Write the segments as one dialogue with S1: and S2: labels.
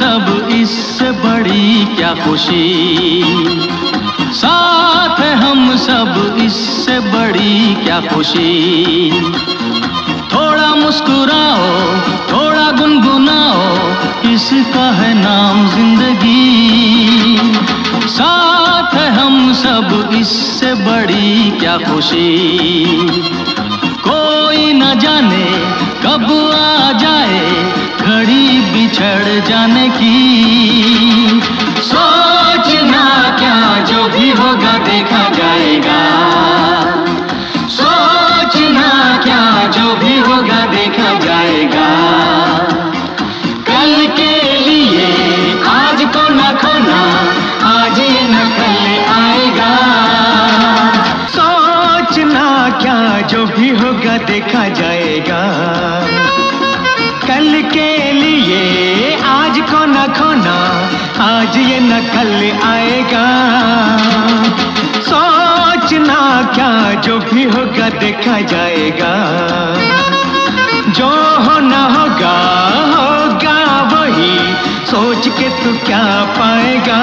S1: सब इससे बड़ी क्या खुशी, साथ है हम सब इससे बड़ी क्या खुशी। थोड़ा मुस्कुराओ, थोड़ा गुनगुनाओ, इसका है नाम जिंदगी। साथ है हम सब इससे बड़ी क्या खुशी। कोई न जाने कब आ जाए घड़ी बिछड़ जाने की। सोचना क्या, जो भी होगा देखा जाएगा। सोचना क्या, जो भी होगा देखा जाएगा। कल के लिए आज को न खोना, आज ये न कल आएगा। सोचना क्या, जो भी होगा देखा जाएगा। कल के लिए आज को न खोना, आज ये न कल आएगा। सोचना क्या, जो भी होगा देखा जाएगा। जो होना होगा होगा वही, सोच के तू क्या पाएगा।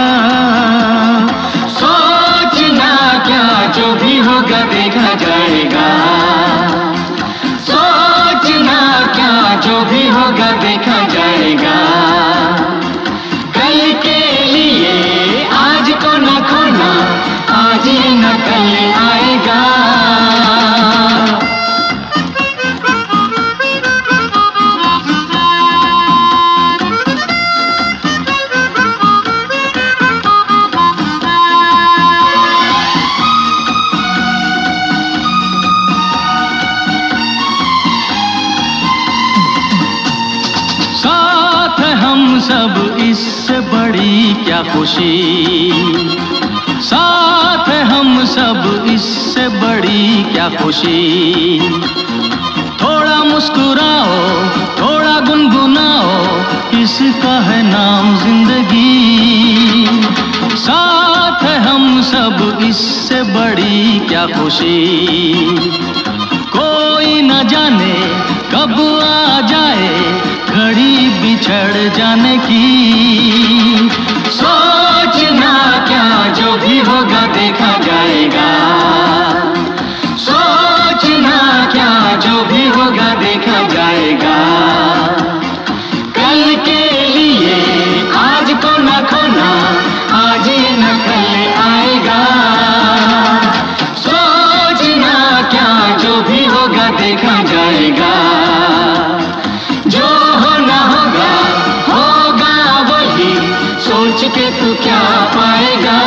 S1: सोचना क्या, जो भी होगा देखा जाएगा। सोचना क्या, जो भी होगा देखा जाएगा। कल के लिए आज को न खोना, आज ये न कल आएगा। साथ है हम सब इससे बड़ी क्या खुशी, साथ है हम सब इससे बड़ी क्या खुशी। थोड़ा मुस्कुराओ, थोड़ा गुनगुनाओ, इसका है नाम जिंदगी। साथ है हम सब इससे बड़ी क्या खुशी। कोई न जाने कब आ जाए घड़ी बिछड़ जाने की। सोचना क्या, जो भी होगा देखा जाएगा। सोचना क्या, जो भी होगा देखा जाएगा। कल के लिए आज को न खोना, आज ये न कल आएगा। सोचना क्या, जो भी होगा देखा जाएगा। जो होना होगा होगा वही, सोच के तू क्या पाएगा।